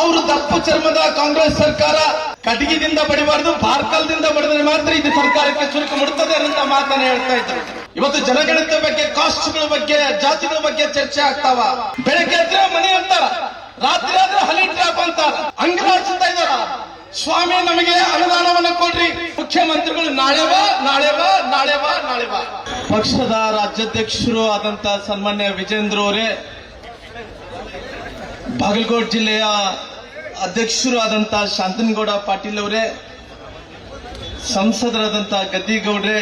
ಅವರು ದಪ್ಪು ಚರ್ಮದ ಕಾಂಗ್ರೆಸ್ ಸರ್ಕಾರ ಕಟಗಿದಿಂದ ಬಡಿಬಾರ್ದು, ಬಾರ್ಕಲ್ದಿಂದ ಬಡಿದ್ರೆ ಮಾತ್ರ ಇದು ಸರ್ಕಾರಕ್ಕೆ ಚುರುಕು ಮುಡುತ್ತದೆ ಅಂತ ಮಾತನ್ನ ಹೇಳ್ತಾ ಇದ್ರು. ಇವತ್ತು ಜನಗಣತಿ ಬಗ್ಗೆ, ಕಾಸ್ಟ್ಗಳ ಬಗ್ಗೆ, ಜಾತಿಗಳ ಬಗ್ಗೆ ಚರ್ಚೆ ಆಗ್ತಾವ. ಬೆಳಗ್ಗೆ ಎದ್ರೆ ಮನೆ ಅಂತಾರ, ರಾತ್ರಿ ಆದ್ರೆ ಹಲಿ ಟ್ರಾಪ್ ಅಂತಾರ, ಅಂಗಲಾಚಿಸ್ತಾ ಇದಾರ. ಸ್ವಾಮಿ ನಮಗೆ ಅನುದಾನವನ್ನು ಕೊಡ್ರಿ, ಮುಖ್ಯಮಂತ್ರಿಗಳು ನಾಳೆ ಬಾ ನಾಳೆ ಬಾ ನಾಳೆ ಬಾ ನಾಳೆ ಬಾ. ಪಕ್ಷದ ರಾಜ್ಯಾಧ್ಯಕ್ಷರು ಆದಂತ ಸನ್ಮಾನ್ಯ ವಿಜೇಂದ್ರ ಅವರೇ, ಬಾಗಲಕೋಟೆ ಜಿಲ್ಲೆಯ ಅಧ್ಯಕ್ಷರು ಆದಂತ ಶಾಂತನಗೌಡ ಪಾಟೀಲ್ ಅವರೇ, ಸಂಸದರಾದಂತ ಗದ್ದಿಗೌಡ್ರೆ,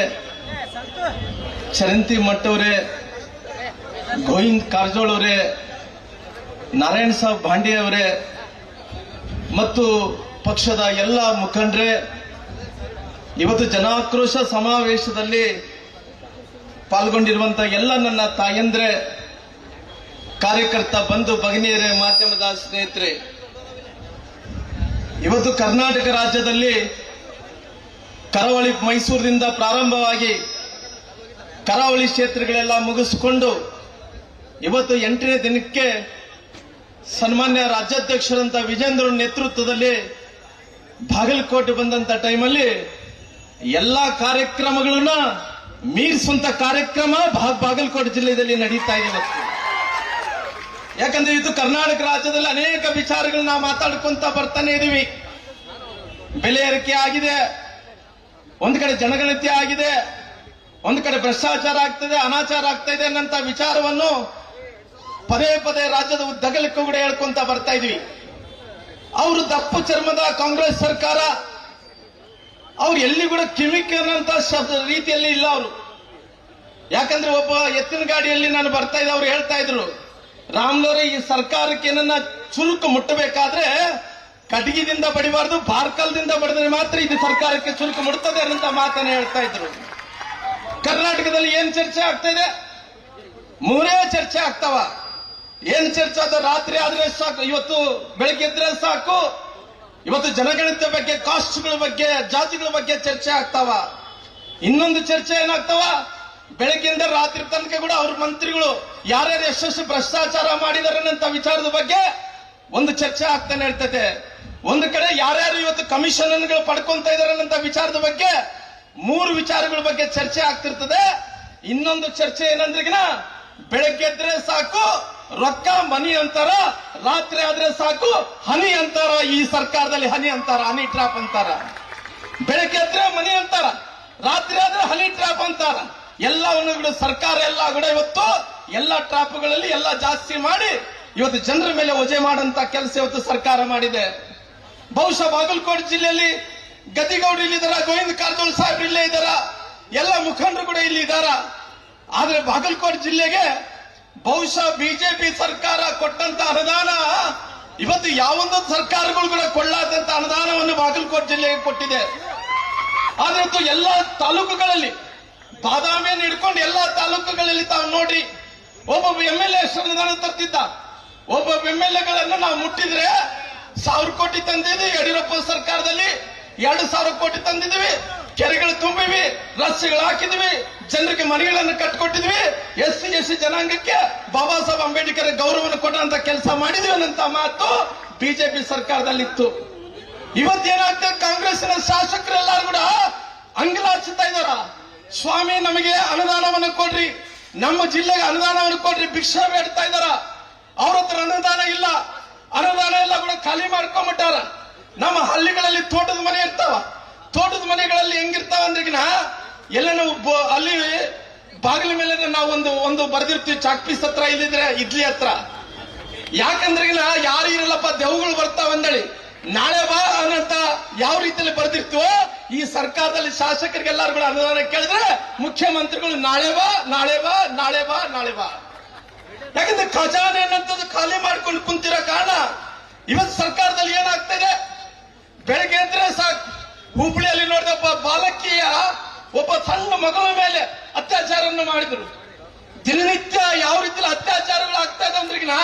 ಚರಂತಿ ಮಠ್ ಅವರೇ, ಗೋವಿಂದ್ ಕಾರಜೋಳ್ ಅವರೇ, ನಾರಾಯಣ ಸಾಬ್ ಭಾಂಡೆ ಅವರೇ ಮತ್ತು ಪಕ್ಷದ ಎಲ್ಲ ಮುಖಂಡರೇ, ಇವತ್ತು ಜನಾಕ್ರೋಶ ಸಮಾವೇಶದಲ್ಲಿ ಪಾಲ್ಗೊಂಡಿರುವಂತಹ ಎಲ್ಲ ನನ್ನ ತಾಯಂದ್ರೆ, ಕಾರ್ಯಕರ್ತ ಬಂಧು ಭಗಿನಿಯರೇ, ಮಾಧ್ಯಮದ ಸ್ನೇಹಿತರೆ, ಇವತ್ತು ಕರ್ನಾಟಕ ರಾಜ್ಯದಲ್ಲಿ ಕರಾವಳಿ ಮೈಸೂರಿನಿಂದ ಪ್ರಾರಂಭವಾಗಿ ಕರಾವಳಿ ಕ್ಷೇತ್ರಗಳೆಲ್ಲ ಮುಗಿಸಿಕೊಂಡು ಇವತ್ತು 8ನೇ ದಿನಕ್ಕೆ ಸನ್ಮಾನ್ಯ ರಾಜ್ಯಾಧ್ಯಕ್ಷರಂತ ವಿಜೇಂದ್ರ ನೇತೃತ್ವದಲ್ಲಿ ಬಾಗಲಕೋಟೆ ಬಂದಂತ ಟೈಮಲ್ಲಿ ಎಲ್ಲಾ ಕಾರ್ಯಕ್ರಮಗಳನ್ನ ಮೀರಿಸುವಂತ ಕಾರ್ಯಕ್ರಮ ಬಾಗಲಕೋಟೆ ಜಿಲ್ಲೆಯಲ್ಲಿ ನಡೀತಾ ಇದೆ ಇವತ್ತು. ಯಾಕಂದ್ರೆ ಇದು ಕರ್ನಾಟಕ ರಾಜ್ಯದಲ್ಲಿ ಅನೇಕ ವಿಚಾರಗಳನ್ನ ಮಾತಾಡ್ಕೊಂತ ಬರ್ತಾನೆ ಇದೀವಿ. ಬೆಲೆ ಏರಿಕೆ ಆಗಿದೆ, ಒಂದ್ ಕಡೆ ಜನಗಣತಿ ಆಗಿದೆ, ಒಂದ್ ಕಡೆ ಭ್ರಷ್ಟಾಚಾರ ಆಗ್ತದೆ, ಅನಾಚಾರ ಆಗ್ತಾ ಇದೆ ಅನ್ನಂತ ವಿಚಾರವನ್ನು ಪದೇ ಪದೇ ರಾಜ್ಯದ ಉದ್ದಗಲಕ್ಕೂ ಕೂಡ ಹೇಳ್ಕೊಂತ ಬರ್ತಾ ಇದೀವಿ. ಅವರು ದಪ್ಪು ಚರ್ಮದ ಕಾಂಗ್ರೆಸ್ ಸರ್ಕಾರ, ಅವ್ರು ಎಲ್ಲಿ ಕೂಡ ಕಿವಿಕ್ ಅನ್ನಂತ ರೀತಿಯಲ್ಲಿ ಇಲ್ಲ ಅವರು. ಯಾಕಂದ್ರೆ ಒಬ್ಬ ಎತ್ತಿನ ಗಾಡಿಯಲ್ಲಿ ನಾನು ಬರ್ತಾ ಇದ್ದೆ, ಅವ್ರು ಹೇಳ್ತಾ ಇದ್ರು, ರಾಮ್ಲೋರೆ ಈ ಸರ್ಕಾರಕ್ಕೆ ಏನನ್ನ ಚುರುಕು ಮುಟ್ಟಬೇಕಾದ್ರೆ ಕಟಗಿದಿಂದ ಬಡಿಬಾರ್ದು, ಬಾರ್ಕಲ್ದಿಂದ ಬಡಿದ್ರೆ ಮಾತ್ರ ಇದು ಸರ್ಕಾರಕ್ಕೆ ಚುರುಕು ಮುಡುತ್ತದೆ ಅಂತ ಮಾತನ್ನ ಹೇಳ್ತಾ ಇದ್ರು. ಕರ್ನಾಟಕದಲ್ಲಿ ಏನ್ ಚರ್ಚೆ ಆಗ್ತಾ ಇದೆ? 3 ಚರ್ಚೆ ಆಗ್ತಾವ. ಏನ್ ಚರ್ಚೆ ಆದ? ರಾತ್ರಿ ಆದ್ರೆ ಸಾಕು, ಇವತ್ತು ಬೆಳಗ್ಗೆ ಎದ್ರೆ ಸಾಕು, ಇವತ್ತು ಜನಗಣತಿ ಬಗ್ಗೆ, ಕಾಸ್ಟ್ಗಳ ಬಗ್ಗೆ, ಜಾತಿಗಳ ಬಗ್ಗೆ ಚರ್ಚೆ ಆಗ್ತಾವ. ಇನ್ನೊಂದು ಚರ್ಚೆ ಏನಾಗ್ತಾವ? ಬೆಳಗ್ಗೆಯಿಂದ ರಾತ್ರಿ ತನಕ ಕೂಡ ಅವ್ರ ಮಂತ್ರಿಗಳು ಯಾರ್ಯಾರು ಎಷ್ಟೆಷ್ಟು ಭ್ರಷ್ಟಾಚಾರ ಮಾಡಿದಾರೆ ಅಂತ ವಿಚಾರದ ಬಗ್ಗೆ ಒಂದು ಚರ್ಚೆ ಆಗ್ತಾನೆ ಇರ್ತದೆ. ಒಂದು ಕಡೆ ಯಾರ್ಯಾರು ಇವತ್ತು ಕಮಿಷನ್ಗಳು ಪಡ್ಕೊಂತ ಇದಾರೆ ಅಂತ ವಿಚಾರದ ಬಗ್ಗೆ 3 ವಿಚಾರಗಳ ಬಗ್ಗೆ ಚರ್ಚೆ ಆಗ್ತಿರ್ತದೆ. ಇನ್ನೊಂದು ಚರ್ಚೆ ಏನಂದ್ರಿಗಿನ ಬೆಳಗ್ಗೆ ಎದ್ರೆ ಸಾಕು ರೊಕ್ಕ ಮನಿ ಅಂತಾರ, ರಾತ್ರಿ ಆದ್ರೆ ಸಾಕು ಹನಿ ಅಂತಾರ. ಈ ಸರ್ಕಾರದಲ್ಲಿ ಹನಿ ಅಂತಾರ, ಹನಿ ಟ್ರಾಪ್ ಅಂತಾರ. ಬೆಳಗ್ಗೆ ಎದ್ರೆ ಮನಿ ಅಂತಾರ, ರಾತ್ರಿ ಆದ್ರೆ ಹನಿ ಟ್ರಾಪ್ ಅಂತಾರ. ಎಲ್ಲವನ್ನು ಕೂಡ ಸರ್ಕಾರ ಎಲ್ಲ ಕೂಡ ಇವತ್ತು ಎಲ್ಲ ಟ್ರಾಪ್ಗಳಲ್ಲಿ ಎಲ್ಲ ಜಾಸ್ತಿ ಮಾಡಿ ಇವತ್ತು ಜನರ ಮೇಲೆ ವಜೆ ಮಾಡಂತ ಕೆಲಸ ಇವತ್ತು ಸರ್ಕಾರ ಮಾಡಿದೆ. ಬಹುಶಃ ಬಾಗಲಕೋಟೆ ಜಿಲ್ಲೆಯಲ್ಲಿ ಗದ್ದಿಗೌಡರು ಇಲ್ಲಿದ್ದಾರ, ಗೋವಿಂದ ಕಾರಜೋಳ ಸಾಹೇಬ್ರು ಇಲ್ಲೇ ಇದ್ದಾರ, ಎಲ್ಲ ಮುಖಂಡರು ಕೂಡ ಇಲ್ಲಿ ಇದ್ದಾರ. ಆದ್ರೆ ಬಾಗಲಕೋಟೆ ಜಿಲ್ಲೆಗೆ ಬಹುಶಃ ಬಿಜೆಪಿ ಸರ್ಕಾರ ಕೊಟ್ಟಂತ ಅನುದಾನ ಇವತ್ತು ಯಾವೊಂದು ಸರ್ಕಾರಗಳು ಕೂಡ ಕೊಳ್ಳಾದಂತ ಅನುದಾನವನ್ನು ಬಾಗಲಕೋಟೆ ಜಿಲ್ಲೆಗೆ ಕೊಟ್ಟಿದೆ. ಆದ್ರೆ ಇವತ್ತು ಎಲ್ಲ ತಾಲೂಕುಗಳಲ್ಲಿ ಬಾದಾಮಿಯನ್ನು ಹಿಡ್ಕೊಂಡು ಎಲ್ಲಾ ತಾಲೂಕುಗಳಲ್ಲಿ ತಾವು ನೋಡ್ರಿ, ಒಬ್ಬೊಬ್ಬ MLA ಅನುದಾನ ತರ್ತಿದ್ದ. ಒಬ್ಬೊಬ್ಬ MLAಗಳನ್ನು ನಾವು ಮುಟ್ಟಿದ್ರೆ 1000 ಕೋಟಿ ತಂದಿದ್ವಿ. ಯಡಿಯೂರಪ್ಪ ಸರ್ಕಾರದಲ್ಲಿ 2000 ಕೋಟಿ ತಂದಿದ್ವಿ, ಕೆರೆಗಳು ತುಂಬಿವಿ, ರಸ್ತೆಗಳು ಹಾಕಿದ್ವಿ, ಜನರಿಗೆ ಮನೆಗಳನ್ನು ಕಟ್ಕೊಟ್ಟಿದ್ವಿ, SC ಜನಾಂಗಕ್ಕೆ ಬಾಬಾ ಸಾಹೇಬ್ ಅಂಬೇಡ್ಕರ್ ಗೌರವವನ್ನು ಕೊಟ್ಟಂತ ಕೆಲಸ ಮಾಡಿದ್ವಿ ಅನ್ನಂತ ಮಾತು ಬಿಜೆಪಿ ಸರ್ಕಾರದಲ್ಲಿತ್ತು. ಇವತ್ತೇನಾಗ್ತದೆ? ಕಾಂಗ್ರೆಸ್ನ ಶಾಸಕರೆಲ್ಲರೂ ಕೂಡ ಅಂಗಲಾಚಿಸ್ತಾ ಇದಾರ. ಸ್ವಾಮಿ ನಮಗೆ ಅನುದಾನವನ್ನು ಕೊಡ್ರಿ, ನಮ್ಮ ಜಿಲ್ಲೆಗೆ ಅನುದಾನವನ್ನು ಕೊಡ್ರಿ, ಭಿಕ್ಷೆ ಬೇಡ್ತಾ ಇದಾರ. ಅವ್ರ ಹತ್ರ ಅನುದಾನ ಇಲ್ಲ, ಅನುದಾನ ಎಲ್ಲ ಕೂಡ ಖಾಲಿ ಮಾಡ್ಕೊಂಡ್ಬಿಟ್ಟಾರ. ನಮ್ಮ ಹಳ್ಳಿಗಳಲ್ಲಿ ತೋಟದ ಮನೆ ಇರ್ತಾವ, ತೋಟದ ಮನೆಗಳಲ್ಲಿ ಹೆಂಗಿರ್ತಾವ ಅಂದ್ರಿಗಿನ ಎಲ್ಲ ನಾವು ಅಲ್ಲಿ ಬಾಗಿಲ ಮೇಲೆ ನಾವು ಒಂದು ಬರ್ದಿರ್ತೀವಿ, ಚಾಕ್ ಪೀಸ್ ಹತ್ರ, ಇಲ್ಲಿದ್ರೆ ಇಡ್ಲಿ ಹತ್ರ. ಯಾಕಂದ್ರಿಗಿನ ಯಾರು ಇರಲ್ಲಪ್ಪ, ದೆವ್ಗಳು ಬರ್ತಾವ ಅಂದೇಳಿ ನಾಳೆ ಬಾ ಅನ್ನಂತ ಯಾವ ರೀತಿಯಲ್ಲಿ ಬರ್ದಿರ್ತೀವೋ, ಈ ಸರ್ಕಾರದಲ್ಲಿ ಶಾಸಕರಿಗೆಲ್ಲರೂ ಕೂಡ ಅನುದಾನ ಕೇಳಿದ್ರೆ ಮುಖ್ಯಮಂತ್ರಿಗಳು ನಾಳೆ ಬಾ ನಾಳೆ ಬಾ ನಾಳೆ ಬಾ ನಾಳೆ ಬಾ. ಯಾಕಂದ್ರೆ ಖಜಾನೆ ಅನ್ನಂಥದ್ದು ಖಾಲಿ ಮಾಡ್ಕೊಂಡು ಕುಂತಿರೋ ಕಾರಣ ಇವತ್ತು ಸರ್ಕಾರದಲ್ಲಿ ಏನಾಗ್ತಾ ಇದೆ? ಬೆಳಗ್ಗೆ ಎದ್ರೆ ಸಾಕು, ಹುಬ್ಬಳ್ಳಿಯಲ್ಲಿ ನೋಡಿದ ಒಬ್ಬ ಬಾಲಕಿಯ ಒಬ್ಬ ಸಣ್ಣ ಮಗಳ ಮೇಲೆ ಅತ್ಯಾಚಾರವನ್ನು ಮಾಡಿದ್ರು. ದಿನನಿತ್ಯ ಯಾವ ರೀತಿ ಅತ್ಯಾಚಾರಗಳು ಆಗ್ತಾ ಇದೆ ಅಂದ್ರಿಗಿನ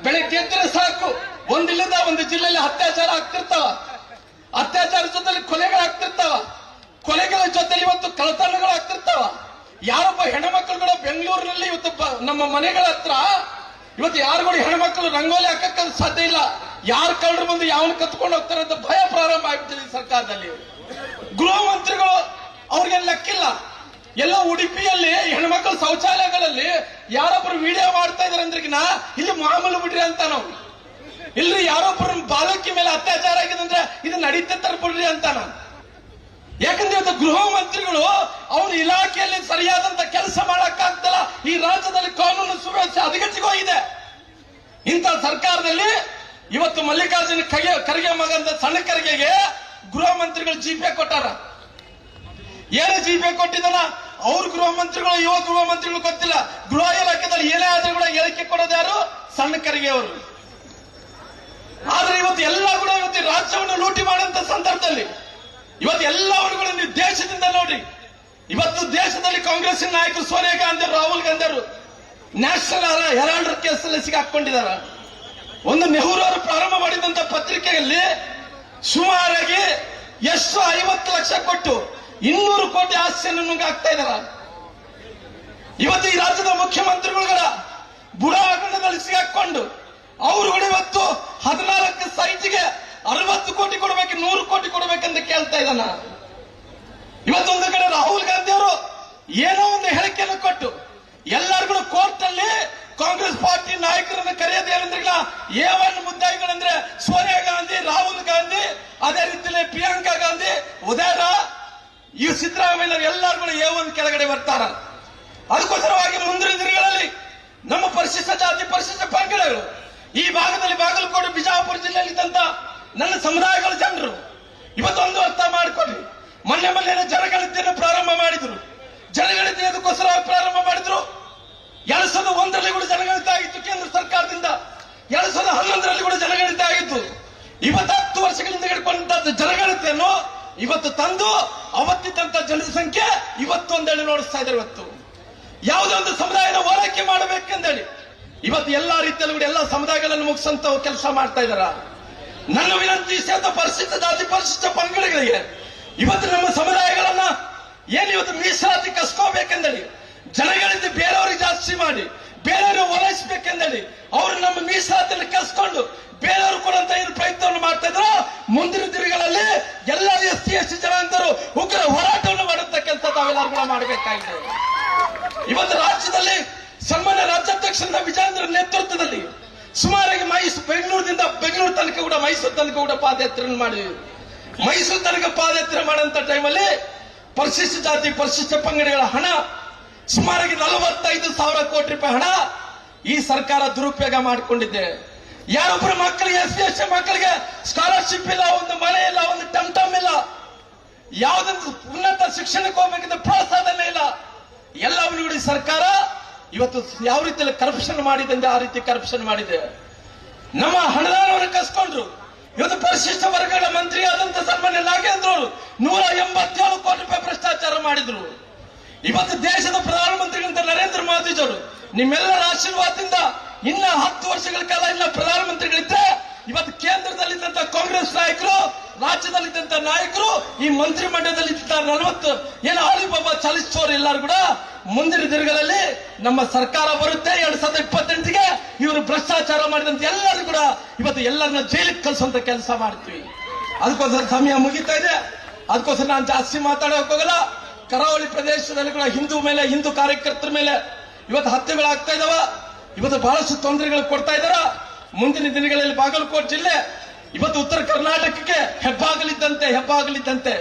ಬೆಳಗ್ಗೆ ಎದ್ರೆ ಸಾಕು ಒಂದಿಲ್ಲದ ಒಂದು ಜಿಲ್ಲೆಯಲ್ಲಿ ಅತ್ಯಾಚಾರ ಆಗ್ತಿರ್ತಾವ, ಅತ್ಯಾಚಾರ ಜೊತೆಲಿ ಕೊಲೆಗಳಾಗ್ತಿರ್ತಾವ, ಕೊಲೆಗಳ ಜೊತೆಲಿ ಇವತ್ತು ಕಳ್ಳತನಗಳಾಗ್ತಿರ್ತಾವ. ಯಾರೊಬ್ಬ ಹೆಣ್ಮಕ್ಳುಗಳು ಬೆಂಗಳೂರಿನಲ್ಲಿ ಇವತ್ತು ನಮ್ಮ ಮನೆಗಳ ಹತ್ರ ಇವತ್ತು ಯಾರು ಕೂಡ ಹೆಣ್ಮಕ್ಳು ರಂಗೋಲಿ ಹಾಕಕ್ಕೆ ಸಾಧ್ಯ ಇಲ್ಲ. ಯಾರು ಕಳ್ಳರು ಬಂದು ಯಾವನು ಕತ್ಕೊಂಡು ಹೋಗ್ತಾರೆ ಅಂತ ಭಯ ಪ್ರಾರಂಭ ಆಗ್ಬಿಟ್ಟಿದೆ ಈ ಸರ್ಕಾರದಲ್ಲಿ. ಗೃಹ ಮಂತ್ರಿಗಳು ಅವ್ರಿಗೆ ಲೆಕ್ಕಿಲ್ಲ. ಎಲ್ಲ ಉಡುಪಿಯಲ್ಲಿ ಹೆಣ್ಮಕ್ಳ ಶೌಚಾಲಯಗಳಲ್ಲಿ ಯಾರೊಬ್ರು ವಿಡಿಯೋ ಮಾಡ್ತಾ ಇದಾರೆ ಅಂದ್ರೆ ಇಲ್ಲಿ ಮಾಮೂಲು ಬಿಡ್ರಿ ಅಂತ ನಾವು ಇಲ್ರಿ, ಯಾರೊಬ್ರು ಬಾಲಕಿ ಮೇಲೆ ಅತ್ಯಾಚಾರ ಆಗಿದೆ ಅಂದ್ರೆ ಇದು ನಡೀತಾ ಬಿಡ್ರಿ ಅಂತ ನಾನು. ಯಾಕಂದ್ರೆ ಇವತ್ತು ಗೃಹ ಮಂತ್ರಿಗಳು ಅವ್ರ ಇಲಾಖೆಯಲ್ಲಿ ಸರಿಯಾದಂತ ಕೆಲಸ ಮಾಡಕ್ಕಾಗ್ತಲ್ಲ. ಈ ರಾಜ್ಯದಲ್ಲಿ ಕಾನೂನು ಸುವ್ಯವಸ್ಥೆ ಹದಗೆಟ್ಟಿಗೋಗಿದೆ. ಇಂಥ ಸರ್ಕಾರದಲ್ಲಿ ಇವತ್ತು ಮಲ್ಲಿಕಾರ್ಜುನ ಖರ್ಗೆ ಮಗಂದ ಸಣ್ಣ ಖರ್ಗೆಗೆ ಗೃಹ ಮಂತ್ರಿಗಳು ಜಿಪೆ ಕೊಟ್ಟಾರ. ಏನು ಜಿಪೆ ಕೊಟ್ಟಿದ್ದಾನ ಅವ್ರ ಗೃಹ ಮಂತ್ರಿಗಳು, ಯುವ ಗೃಹ ಮಂತ್ರಿಗಳು ಗೊತ್ತಿಲ್ಲ. ಗೃಹ ಇಲಾಖೆದಲ್ಲಿ ಏನೇ ಆದ್ರೂ ಕೂಡ ಹೇಳಿಕೆ ಕೊಡೋದು ಯಾರು? ಸಣ್ಣ ಖರ್ಗೆ ಅವರು. ಆದ್ರೆ ಇವತ್ತು ಎಲ್ಲ ಕೂಡ ಇವತ್ತು ರಾಜ್ಯವನ್ನು ಲೂಟಿ ಮಾಡುವಂತ ಸಂದರ್ಭದಲ್ಲಿ ಇವತ್ತು ಎಲ್ಲ ವರ್ಗಗಳು ನೀವು ದೇಶದಿಂದ ನೋಡಿ. ಇವತ್ತು ದೇಶದಲ್ಲಿ ಕಾಂಗ್ರೆಸ್ಸಿನ ನಾಯಕರು ಸೋನಿಯಾ ಗಾಂಧಿ, ರಾಹುಲ್ ಗಾಂಧಿ ಅವರು ನ್ಯಾಷನಲ್ ಹೆರಾಲ್ಡ್ ಕೇಸಲ್ಲಿ ಸಿಗಾಕೊಂಡಿದ್ದಾರೆ. ಒಂದು ನೆಹರು ಅವರು ಪ್ರಾರಂಭ ಮಾಡಿದಂತ ಪತ್ರಿಕೆಯಲ್ಲಿ ಸುಮಾರಾಗಿ ಎಷ್ಟು 50 ಲಕ್ಷ ಕೊಟ್ಟು 200 ಕೋಟಿ ಆಸ್ತಿಯನ್ನು ನುಂಗಾಕ್ತಾ ಇದ್ದಾರೆ. ಇವತ್ತು ಈ ರಾಜ್ಯದ ಮುಖ್ಯಮಂತ್ರಿಗಳ ಬುಡ ಹಗರಣದಲ್ಲಿ ಸಿಗಾಕೊಂಡು ಅವರು ಕೂಡ ಇವತ್ತು 14 ಸೈಟ್ಗೆ 60 ಕೋಟಿ ಕೊಡಬೇಕು, 100 ಕೋಟಿ ಕೊಡಬೇಕಂತ ಕೇಳ್ತಾ ಇದ್ದಾನ. ಇವತ್ತೊಂದು ಕಡೆ ರಾಹುಲ್ ಗಾಂಧಿ ಅವರು ಏನೋ ಒಂದು ಹೇಳಿಕೆಯನ್ನು ಕೊಟ್ಟು ಎಲ್ಲರಿಗೂ ಕೋರ್ಟ್ ಅಲ್ಲಿ ಕಾಂಗ್ರೆಸ್ ಪಾರ್ಟಿ ನಾಯಕರನ್ನು ಕರೆಯೋದು ಏನಂದ್ರೆ A1 ಮುದ್ದಾಯಿಗಳಂದ್ರೆ ಸೋನಿಯಾ ಗಾಂಧಿ, ರಾಹುಲ್ ಗಾಂಧಿ, ಅದೇ ರೀತಿಯಲ್ಲಿ ಪ್ರಿಯಾಂಕಾ ಗಾಂಧಿ, ಉದಯರ, ಈ ಸಿದ್ದರಾಮಯ್ಯ ಎಲ್ಲರಿಗೂ A1 ಕೆಳಗಡೆ ಬರ್ತಾರ. ಅದಕ್ಕೋಸ್ಕರವಾಗಿ ಮುಂದಿನ ದಿನಗಳಲ್ಲಿ ನಮ್ಮ ಪರಿಶಿಷ್ಟ ಜಾತಿ ಪರಿಶಿಷ್ಟ ಪಂಗಡಗಳು ಈ ಭಾಗದಲ್ಲಿ ಬಾಗಲಕೋಟೆ, ಬಿಜಾಪುರ ಜಿಲ್ಲೆಯಲ್ಲಿದ್ದಂತ ನನ್ನ ಸಮುದಾಯಗಳ ಜನರು ಇವತ್ತೊಂದು ಅರ್ಥ ಮಾಡಿಕೊಳ್ಳಿ. ಮೊನ್ನೆ ಜನಗಣತಿಯನ್ನು ಪ್ರಾರಂಭ ಮಾಡಿದ್ರು. ಜನಗಣತಿ ಅದಕ್ಕೋಸ್ಕರ ಪ್ರಾರಂಭ ಮಾಡಿದ್ರು. 2001ರಲ್ಲಿ ಕೂಡ ಜನಗಣತಿ ಆಗಿತ್ತು ಕೇಂದ್ರ ಸರ್ಕಾರದಿಂದ. 2011ರಲ್ಲಿ ಕೂಡ ಜನಗಣತಿ ಆಗಿತ್ತು. ಇವತ್ತು 10 ವರ್ಷಗಳಿಂದ ಹಿಡ್ಕೊಂಡಂತ ಜನಗಣತಿಯನ್ನು ಇವತ್ತು ತಂದು ಅವತ್ತಿದ್ದಂತ ಜನಸಂಖ್ಯೆ ಇವತ್ತೊಂದೇಳಿ ನೋಡಿಸ್ತಾ ಇದ್ದಾರೆ. ಇವತ್ತು ಯಾವುದೇ ಒಂದು ಸಮುದಾಯನ ಓಲೈಕೆ ಮಾಡಬೇಕೆಂದೇಳಿ ಇವತ್ತು ಎಲ್ಲಾ ರೀತಿಯಲ್ಲೂ ಕೂಡ ಎಲ್ಲಾ ಸಮುದಾಯಗಳನ್ನು ಮುಗಿಸಂತ ಕೆಲಸ ಮಾಡ್ತಾ ಇದ್ದಾರ. ನನ್ನ ವಿನಂತಿ ಸೇತ ಪರಿಶಿಷ್ಟ ಜಾತಿ ಪರಿಶಿಷ್ಟ ಪಂಗಡಗಳಿಗೆ ಇವತ್ತು ನಮ್ಮ ಸಮುದಾಯಗಳನ್ನ ಏನು ಇವತ್ತು ಮೀಸಲಾತಿ ಕಸ್ಕೋಬೇಕೆಂದೇಳಿ ಜನಗಣತಿ ಬೇರೆಯವರಿಗೆ ಜಾಸ್ತಿ ಮಾಡಿ ಬೇರೆಯವರು ಓಲೈಸಬೇಕೆಂದೇಳಿ ಅವರು ನಮ್ಮ ಮೀಸಲಾತಿಯನ್ನು ಕಸ್ಕೊಂಡು ಬೇರೆಯವರು ಕೊಡುವಂತ ಏನು ಪ್ರಯತ್ನವನ್ನು ಮಾಡ್ತಾ ಇದ್ರು. ಮುಂದಿನ ದಿನಗಳಲ್ಲಿ ಎಲ್ಲ SC ಜನಾಂಗರು ಉಗ್ರ ಹೋರಾಟವನ್ನು ಮಾಡುವಂತ ಕೆಲಸ ತಾವೆಲ್ಲರೂ ಕೂಡ ಮಾಡಬೇಕಾಗಿದೆ. ಇವತ್ತು ರಾಜ್ಯದಲ್ಲಿ ಸನ್ಮಾನ್ಯ ರಾಜ್ಯಾಧ್ಯಕ್ಷರ ವಿಜೇಂದ್ರ ನೇತೃತ್ವದಲ್ಲಿ ಸುಮಾರಾಗಿ ಬೆಂಗಳೂರು ತನಕ ಕೂಡ ಮೈಸೂರು ತನಕ ಕೂಡ ಪಾದಯಾತ್ರೆ ಮಾಡಿದ್ವಿ. ಮೈಸೂರು ತನಕ ಪಾದಯಾತ್ರೆ ಮಾಡುವಂತ ಟೈಮಲ್ಲಿ ಪರಿಶಿಷ್ಟ ಜಾತಿ ಪರಿಶಿಷ್ಟ ಪಂಗಡಗಳ ಹಣ ಸುಮಾರಾಗಿ 45,000 ಕೋಟಿ ರೂಪಾಯಿ ಹಣ ಈ ಸರ್ಕಾರ ದುರುಪಯೋಗ ಮಾಡಿಕೊಂಡಿದೆ. ಯಾರೊಬ್ಬರ ಮಕ್ಕಳಿಗೆ SC ಮಕ್ಕಳಿಗೆ ಸ್ಕಾಲರ್ಶಿಪ್ ಇಲ್ಲ, ಒಂದು ಮನೆ ಇಲ್ಲ, ಒಂದು ಟಮ್ ಇಲ್ಲ, ಯಾವುದೊಂದು ಉನ್ನತ ಶಿಕ್ಷಣಕ್ಕೆ ಹೋಗ್ಬೇಕಿದ್ರೆ ಪ್ರೋತ್ಸಾಹನೇ ಇಲ್ಲ. ಎಲ್ಲವನ್ನು ಕೂಡ ಸರ್ಕಾರ ಇವತ್ತು ಯಾವ ರೀತಿಯಲ್ಲಿ ಕರಪ್ಷನ್ ಮಾಡಿದೆ ಅಂದ್ರೆ ಆ ರೀತಿ ಕರಪ್ಷನ್ ಮಾಡಿದೆ. ನಮ್ಮ ಹಣದಾನವನ್ನು ಕಸ್ಕೊಂಡ್ರು. ಇವತ್ತು ಪರಿಶಿಷ್ಟ ವರ್ಗಗಳ ಮಂತ್ರಿ ಆದಂತ ಸನ್ಮಾನ್ಯ ನಾಗೇಂದ್ರ ಅವರು 187 ಕೋಟಿ ರೂಪಾಯಿ ಭ್ರಷ್ಟಾಚಾರ ಮಾಡಿದ್ರು. ಇವತ್ತು ದೇಶದ ಪ್ರಧಾನಮಂತ್ರಿಗಳಂತ ನರೇಂದ್ರ ಮೋದಿಜಿಯವರು ನಿಮ್ಮೆಲ್ಲರ ಆಶೀರ್ವಾದದಿಂದ ಇನ್ನ 10 ವರ್ಷಗಳ ಕಾಲ ಇನ್ನ ಪ್ರಧಾನಮಂತ್ರಿಗಳಿದ್ರೆ ಇವತ್ತು ಕೇಂದ್ರದಲ್ಲಿದ್ದಂತ ಕಾಂಗ್ರೆಸ್ ನಾಯಕರು, ರಾಜ್ಯದಲ್ಲಿದ್ದಂತ ನಾಯಕರು, ಈ ಮಂತ್ರಿ ಮಂಡಲದಲ್ಲಿ 40 ಏನು ಆಲಿಬಾಬಾ ಚಾಲಿಸೋರು ಎಲ್ಲರೂ ಕೂಡ ಮುಂದಿನ ದಿನಗಳಲ್ಲಿ ನಮ್ಮ ಸರ್ಕಾರ ಬರುತ್ತೆ 2028ಗೆ ಇವರು ಭ್ರಷ್ಟಾಚಾರ ಮಾಡಿದಂತ ಎಲ್ಲರೂ ಕೂಡ ಇವತ್ತು ಎಲ್ಲರನ್ನ ಜೈಲಿಗೆ ಕಳಿಸುವಂತ ಕೆಲಸ ಮಾಡ್ತೀವಿ. ಅದಕ್ಕೋಸ್ಕರ ಸಮಯ ಮುಗಿತಾ ಇದೆ. ಅದಕ್ಕೋಸ್ಕರ ನಾನು ಜಾಸ್ತಿ ಮಾತಾಡೋಕೆ ಹೋಗಲ್ಲ. ಕರಾವಳಿ ಪ್ರದೇಶದಲ್ಲಿ ಕೂಡ ಹಿಂದೂ ಕಾರ್ಯಕರ್ತರ ಮೇಲೆ ಇವತ್ತು ಹತ್ಯೆಗಳಾಗ್ತಾ ಇದಾವ. ಇವತ್ತು ಬಹಳಷ್ಟು ತೊಂದರೆಗಳು ಕೊಡ್ತಾ ಇದಾರ. ಮುಂದಿನ ದಿನಗಳಲ್ಲಿ ಬಾಗಲಕೋಟೆ ಜಿಲ್ಲೆ ಇವತ್ತು ಉತ್ತರ ಕರ್ನಾಟಕಕ್ಕೆ ಹೆಬ್ಬಾಗಲಿದ್ದಂತೆ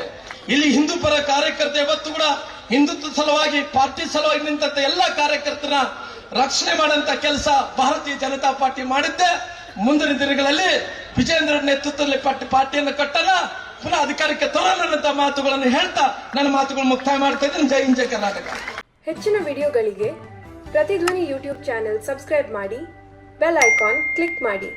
ಇಲ್ಲಿ ಹಿಂದೂ ಪರ ಕಾರ್ಯಕರ್ತ ಇವತ್ತು ಕೂಡ ಹಿಂದುತ್ವ ಸಲುವಾಗಿ ಪಾರ್ಟಿ ಸಲುವಾಗಿ ನಿಂತ ಎಲ್ಲಾ ಕಾರ್ಯಕರ್ತರನ್ನ ರಕ್ಷಣೆ ಮಾಡುವಂತ ಕೆಲಸ ಭಾರತೀಯ ಜನತಾ ಪಾರ್ಟಿ ಮಾಡಿದ್ದೆ. ಮುಂದಿನ ದಿನಗಳಲ್ಲಿ ವಿಜೇಂದ್ರ ನೇತೃತ್ವದಲ್ಲಿ ಪಾರ್ಟಿಯನ್ನು ಕಟ್ಟೋಣ, ಪುನಃ ಅಧಿಕಾರಕ್ಕೆ ತರೋಣ ಮಾತುಗಳನ್ನು ಹೇಳ್ತಾ ನನ್ನ ಮಾತುಗಳು ಮುಕ್ತಾಯ ಮಾಡ್ತಾ ಇದ್ದೀನಿ. ಜೈ ಹಿಂದ್, ಜೈ ಕರ್ನಾಟಕ. ಹೆಚ್ಚಿನ ವಿಡಿಯೋಗಳಿಗೆ ಪ್ರತಿಧ್ವನಿ ಯೂಟ್ಯೂಬ್ ಚಾನೆಲ್ ಸಬ್ಸ್ಕ್ರೈಬ್ ಮಾಡಿ, ಬೆಲ್ ಐಕಾನ್ ಕ್ಲಿಕ್ ಮಾಡಿ.